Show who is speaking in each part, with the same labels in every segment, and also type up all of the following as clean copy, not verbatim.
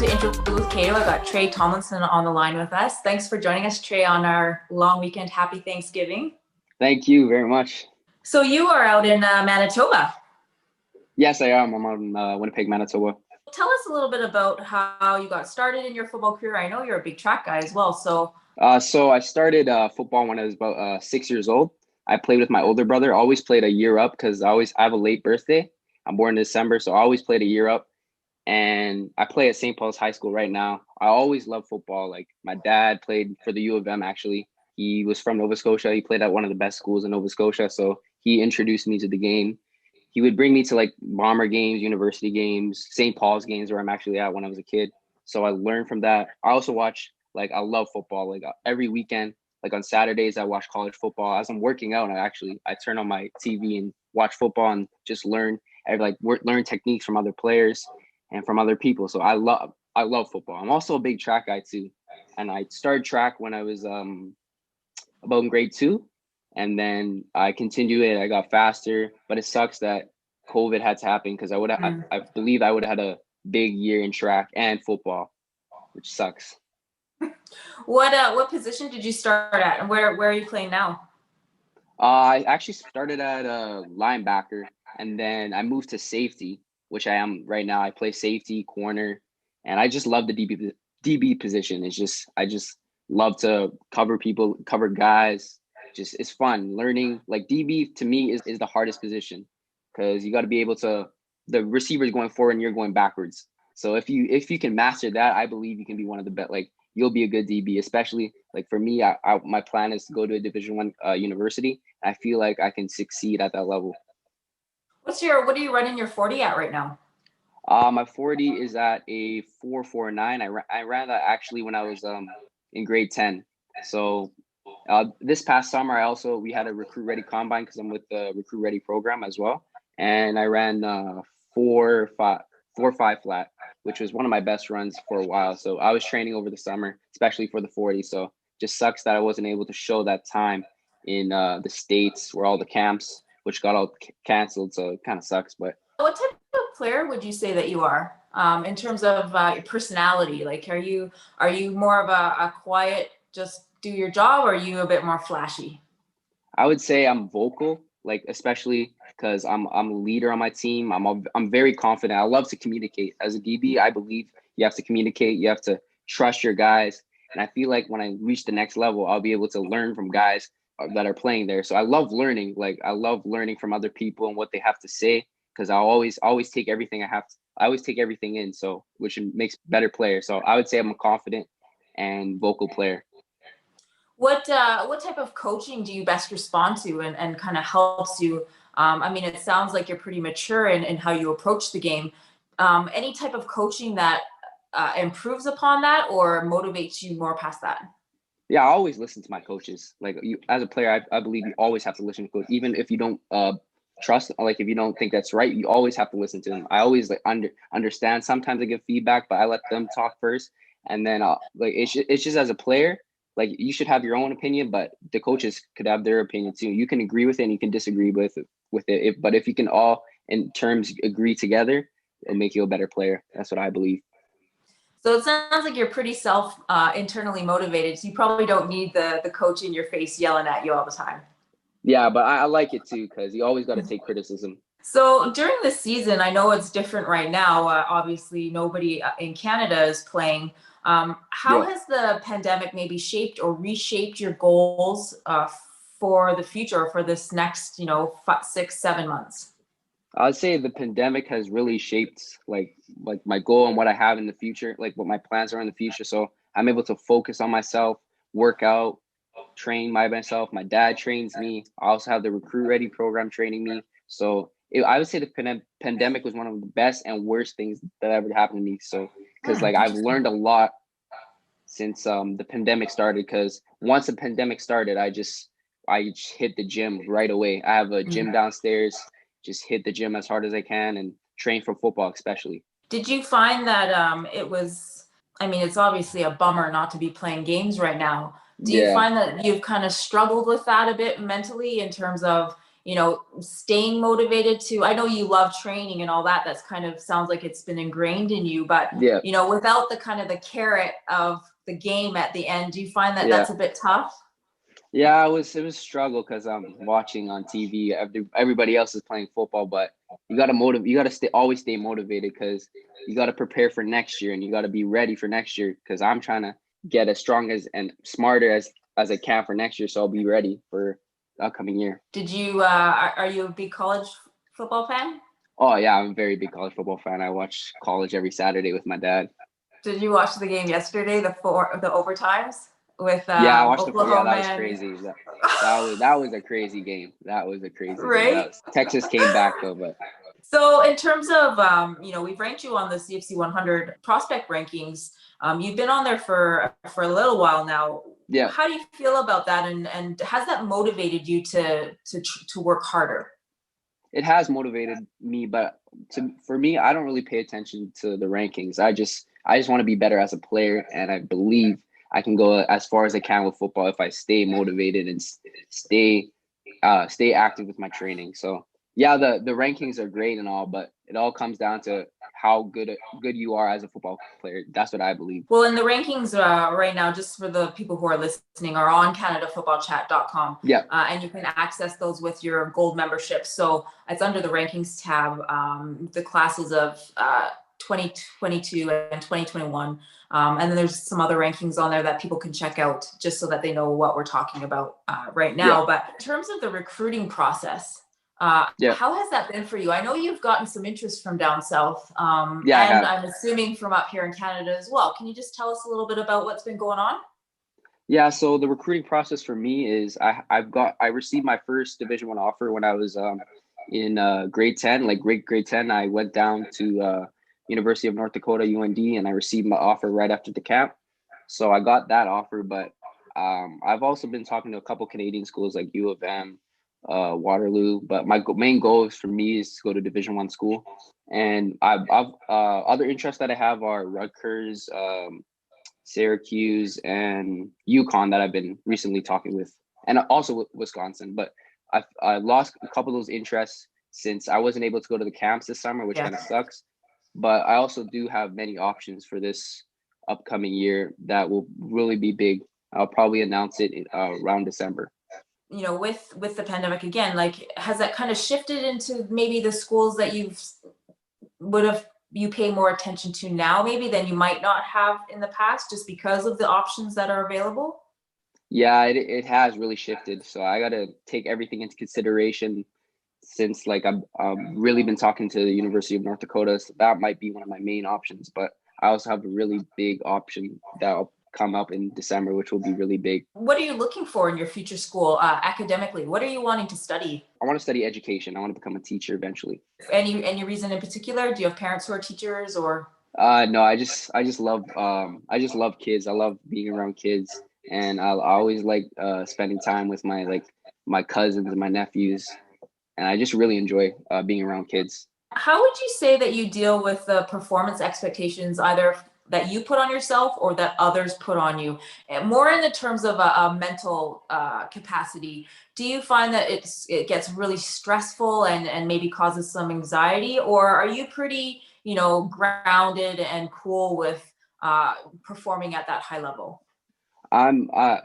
Speaker 1: to introduce Kato. I got Trae Tomlinson on the line with us. Thanks for joining us, Trae, on our long weekend. Happy Thanksgiving.
Speaker 2: Thank you very much.
Speaker 1: So you are out in Manitoba.
Speaker 2: Yes, I am. I'm on Winnipeg, Manitoba.
Speaker 1: Tell us a little bit about how you got started in your football career. I know you're a big track guy as well. So
Speaker 2: I started football when I was about 6 years old. I played with my older brother. Always played a year up because I have a late birthday. I'm born in December, so I always played a year up. And I play at St. Paul's High School right now. I always loved football. Like, my dad played for the U of M, actually. He was from Nova Scotia. He played at one of the best schools in Nova Scotia. So he introduced me to the game. He would bring me to like Bomber games, university games, St. Paul's games where I'm actually at when I was a kid. So I learned from that. I also watch, I love football. Like every weekend, like on Saturdays, I watch college football. As I'm working out, I turn on my TV and watch football and just learn techniques from other players and from other people. So I love football. I'm also a big track guy too. And I started track when I was about in grade 2. And then I continued it. I got faster, but it sucks that COVID had to happen because I believe I would have had a big year in track and football, which sucks.
Speaker 1: What position did you start at, and where are you playing now?
Speaker 2: I actually started at a linebacker, and then I moved to safety, which I am right now. I play safety, corner, and I just love the DB position. I just love to cover people, cover guys. It's fun learning. Like, DB to me is the hardest position because you got to be able to, the receiver's going forward and you're going backwards. So if you can master that, I believe you can be one of the best. Like, you'll be a good DB, especially like for me. My plan is to go to a Division I university. I feel like I can succeed at that level.
Speaker 1: What are you running your 40 at right now?
Speaker 2: My 40 is at a 4.49. I ran that actually when I was in grade 10. So this past summer, we had a recruit ready combine because I'm with the recruit ready program as well. And I ran 4.5 flat, which was one of my best runs for a while. So I was training over the summer, especially for the 40. So just sucks that I wasn't able to show that time in the States where all the camps, which got all canceled. So it kind of sucks. But
Speaker 1: what type of player would you say that you are in terms of your personality? Like, are you more of a quiet, just do your job, or are you a bit more flashy?
Speaker 2: I would say I'm vocal, like especially because I'm a leader on my team. I'm very confident. I love to communicate. As a DB, I believe you have to communicate. You have to trust your guys. And I feel like when I reach the next level, I'll be able to learn from guys that are playing there. So I love learning. Like, I love learning from other people and what they have to say because I always take everything I always take everything in. So which makes better players. So I would say I'm a confident and vocal player.
Speaker 1: What type of coaching do you best respond to and kind of helps you? I mean, it sounds like you're pretty mature in how you approach the game. Any type of coaching that improves upon that or motivates you more past that?
Speaker 2: Yeah, I always listen to my coaches. Like, you, as a player, I believe you always have to listen to coach, even if you don't trust. Like, if you don't think that's right, you always have to listen to them. I always understand. Sometimes I give feedback, but I let them talk first, and then it's just as a player. Like, you should have your own opinion, but the coaches could have their opinion too. You can agree with it and you can disagree with it. But if you can all in terms agree together, it'll make you a better player. That's what I believe.
Speaker 1: So it sounds like you're pretty internally motivated. So you probably don't need the coach in your face yelling at you all the time.
Speaker 2: Yeah, but I like it too because you always got to take criticism.
Speaker 1: So during the season, I know it's different right now. Obviously, nobody in Canada is playing. How has the pandemic maybe shaped or reshaped your goals for the future, for this next, 6, 7 months?
Speaker 2: I'd say the pandemic has really shaped like my goal and what I have in the future, like what my plans are in the future. So I'm able to focus on myself, work out, train myself. My dad trains me. I also have the recruit ready program training me. So I would say the pandemic was one of the best and worst things that ever happened to me. So because I've learned a lot since the pandemic started. Because once the pandemic started, I just hit the gym right away. I have a gym downstairs. Just hit the gym as hard as I can and train for football, especially.
Speaker 1: Did you find that it was? I mean, it's obviously a bummer not to be playing games right now. Do you find that you've kind of struggled with that a bit mentally in terms of, staying motivated to, I know you love training and all that. That's kind of sounds like it's been ingrained in you, but,
Speaker 2: Yeah.
Speaker 1: Without the kind of the carrot of the game at the end, do you find that
Speaker 2: Yeah.
Speaker 1: that's a bit tough?
Speaker 2: Yeah, it was a struggle because I'm watching on TV. Everybody else is playing football, but you got to always stay motivated because you got to prepare for next year and you got to be ready for next year because I'm trying to get as strong as and smarter as I can for next year, so I'll be ready for the upcoming year.
Speaker 1: Did you are you a big college football fan?
Speaker 2: Oh yeah, I'm a very big college football fan. I watch college every Saturday with my dad.
Speaker 1: Did you watch the game yesterday, the overtimes with
Speaker 2: Yeah, I watched the yeah,
Speaker 1: Oklahoma?
Speaker 2: that was crazy. That was a crazy game. That was a crazy game.
Speaker 1: Right?
Speaker 2: Texas came back though, but
Speaker 1: So in terms of, we've ranked you on the CFC 100 prospect rankings. You've been on there for a little while now.
Speaker 2: yeah,
Speaker 1: How do you feel about that? And has that motivated you to work harder?
Speaker 2: it has motivated me, but for me, I don't really pay attention to the rankings. I just want to be better as a player, and I believe I can go as far as I can with football if I stay motivated and stay active with my training. So yeah, the rankings are great and all, but it all comes down to how good you are as a football player. That's what I believe.
Speaker 1: Well, in the rankings right now, just for the people who are listening, are on CanadaFootballChat.com.
Speaker 2: Yeah.
Speaker 1: And you can access those with your gold membership. So it's under the rankings tab, the classes of 2022 and 2021. And then there's some other rankings on there that people can check out just so that they know what we're talking about right now.
Speaker 2: Yeah.
Speaker 1: But in terms of the recruiting process,
Speaker 2: Yeah.
Speaker 1: how has that been for you? I know you've gotten some interest from down south,
Speaker 2: Yeah,
Speaker 1: and I'm assuming from up here in Canada as well. Can you just tell us a little bit about what's been going on?
Speaker 2: Yeah, so the recruiting process for me is I received my first Division 1 offer when I was in grade 10, like grade 10. I went down to University of North Dakota, UND, and I received my offer right after the camp. So I got that offer, but I've also been talking to a couple Canadian schools like U of M, Waterloo, but my main goal for me is to go to Division 1 school. And I've other interests that I have are Rutgers, Syracuse, and UConn that I've been recently talking with, and also Wisconsin. But I lost a couple of those interests since I wasn't able to go to the camps this summer, which kind of sucks. But I also do have many options for this upcoming year that will really be big. I'll probably announce it around December.
Speaker 1: With the pandemic again, like, has that kind of shifted into maybe the schools that you pay more attention to now maybe than you might not have in the past just because of the options that are available?
Speaker 2: Yeah, it has really shifted. So I got to take everything into consideration since like I've really been talking to the University of North Dakota. So that might be one of my main options, but I also have a really big option that'll come up in December, which will be really big.
Speaker 1: What are you looking for in your future school academically? What are you wanting to study?
Speaker 2: I want to study education. I want to become a teacher eventually.
Speaker 1: Any reason in particular? Do you have parents who are teachers or?
Speaker 2: No, I just love kids. I love being around kids, and I always like spending time with my cousins and my nephews, and I just really enjoy being around kids.
Speaker 1: How would you say that you deal with the performance expectations, either that you put on yourself or that others put on you? And more in the terms of a mental capacity, do you find that it gets really stressful and maybe causes some anxiety, or are you pretty, grounded and cool with performing at that high level?
Speaker 2: I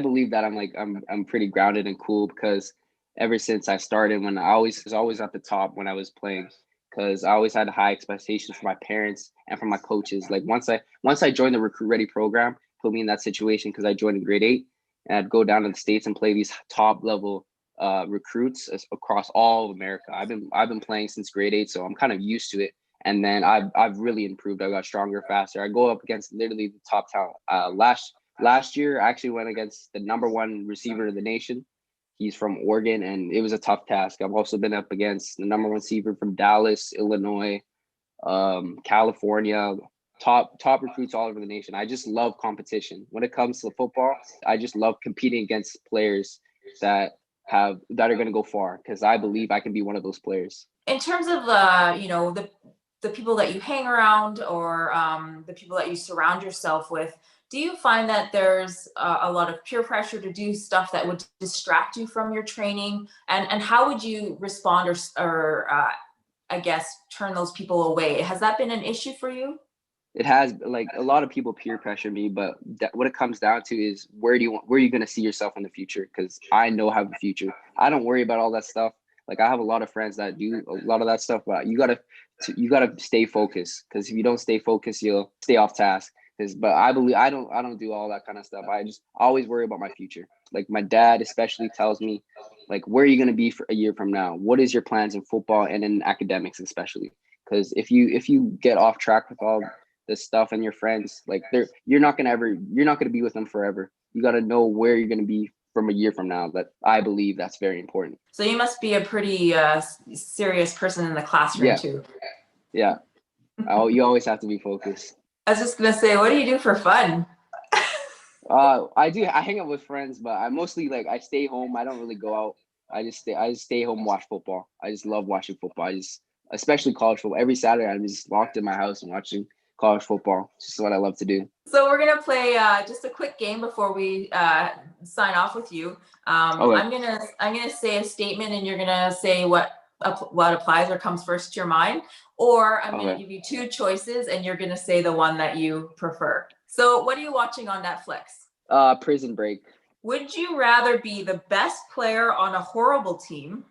Speaker 2: believe that I'm pretty grounded and cool because ever since I started, when I was always at the top when I was playing, because I always had high expectations for my parents and from my coaches. Like once I joined the Recruit Ready program, put me in that situation because I joined in grade 8, and I'd go down to the States and play these top level recruits across all of America. I've been playing since grade 8, so I'm kind of used to it. And then I've really improved. I got stronger, faster. I go up against literally the top talent. Last year, I actually went against the #1 receiver in the nation. He's from Oregon, and it was a tough task. I've also been up against the #1 receiver from Dallas, Illinois, California, top recruits all over the nation. I just love competition. When it comes to football, I just love competing against players that are going to go far because I believe I can be one of those players.
Speaker 1: In terms of the people that you hang around or the people that you surround yourself with, Do you find that there's a lot of peer pressure to do stuff that would distract you from your training? And how would you respond or I guess, turn those people away? Has that been an issue for you?
Speaker 2: It has, like, a lot of people peer pressure me, but what it comes down to is where are you going to see yourself in the future? Because I know I have a future. I don't worry about all that stuff. Like, I have a lot of friends that do a lot of that stuff, but you gotta stay focused, because if you don't stay focused, you'll stay off task. But I believe I don't do all that kind of stuff. I just always worry about my future. Like, my dad especially tells me, like, where are you going to be for a year from now? What is your plans in football and in academics especially? Because if you get off track with all this stuff and your friends, like, you're not gonna be with them forever. You got to know where you're going to be from a year from now. That I believe that's very important.
Speaker 1: So you must be a pretty serious person in the classroom too.
Speaker 2: Yeah. You always have to be focused.
Speaker 1: I was just gonna say, what do you do for fun?
Speaker 2: I hang out with friends, but I mostly, like, I stay home. I don't really go out. I just stay home and watch football. I just love watching football. Especially college football. Every Saturday I'm just locked in my house and watching college football. It's just what I love to do.
Speaker 1: So we're gonna play just a quick game before we sign off with you.
Speaker 2: Okay.
Speaker 1: I'm gonna say a statement, and you're gonna say what applies or comes first to your mind, or I'm gonna give you two choices, and you're gonna say the one that you prefer. So what are you watching on Netflix?
Speaker 2: Prison Break.
Speaker 1: Would you rather be the best player on a horrible team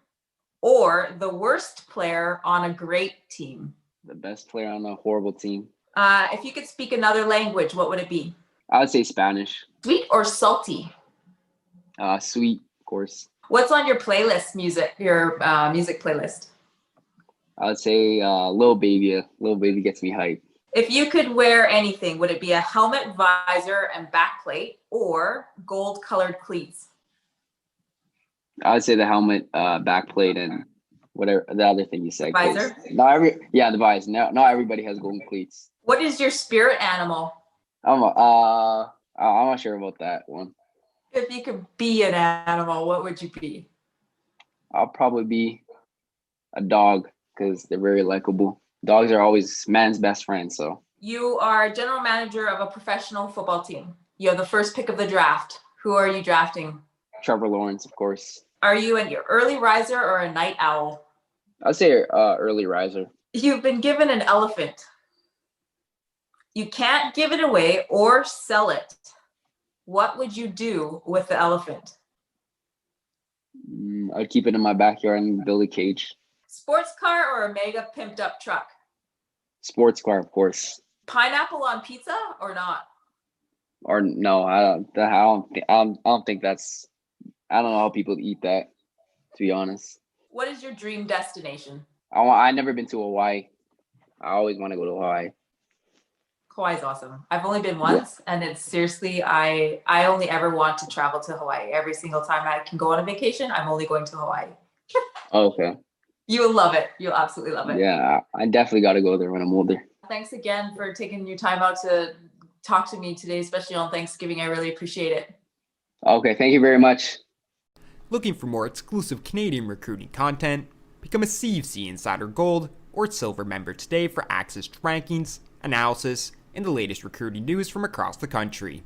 Speaker 1: or the worst player on a great team?
Speaker 2: The best player on a horrible team.
Speaker 1: If you could speak another language, what would it be?
Speaker 2: I would say Spanish.
Speaker 1: Sweet or salty?
Speaker 2: Sweet, of course.
Speaker 1: What's on your playlist your music playlist?
Speaker 2: I would say Lil Baby. Lil Baby gets me hyped.
Speaker 1: If you could wear anything, would it be a helmet, visor, and backplate, or gold-colored cleats?
Speaker 2: I would say the helmet, backplate, and whatever the other thing you said.
Speaker 1: Visor?
Speaker 2: The visor. Not everybody has golden cleats.
Speaker 1: What is your spirit animal?
Speaker 2: I'm not sure about that one.
Speaker 1: If you could be an animal, what would you be?
Speaker 2: I'll probably be a dog, because they're very likable. Dogs are always man's best friend. So
Speaker 1: you are general manager of a professional football team. You have the first pick of the draft. Who are you drafting?
Speaker 2: Trevor Lawrence, of course.
Speaker 1: Are you an early riser or a night owl?
Speaker 2: I'd say early riser.
Speaker 1: You've been given an elephant. You can't give it away or sell it. What would you do with the elephant?
Speaker 2: I'd keep it in my backyard and build a cage.
Speaker 1: Sports car or a mega pimped up truck?
Speaker 2: Sports car, of course.
Speaker 1: Pineapple on pizza or not?
Speaker 2: Or no, I don't think that's. I don't know how people eat that, to be honest.
Speaker 1: What is your dream destination?
Speaker 2: I've never been to Hawaii. I always want to go to Hawaii.
Speaker 1: Hawaii's awesome. I've only been once, and it's seriously, I only ever want to travel to Hawaii. Every single time I can go on a vacation, I'm only going to Hawaii.
Speaker 2: Okay.
Speaker 1: You will love it. You'll absolutely love it.
Speaker 2: Yeah, I definitely got to go there when I'm older.
Speaker 1: Thanks again for taking your time out to talk to me today, especially on Thanksgiving. I really appreciate it.
Speaker 2: Okay, thank you very much.
Speaker 3: Looking for more exclusive Canadian recruiting content? Become a CFC Insider Gold or Silver member today for access to rankings, analysis, and the latest recruiting news from across the country.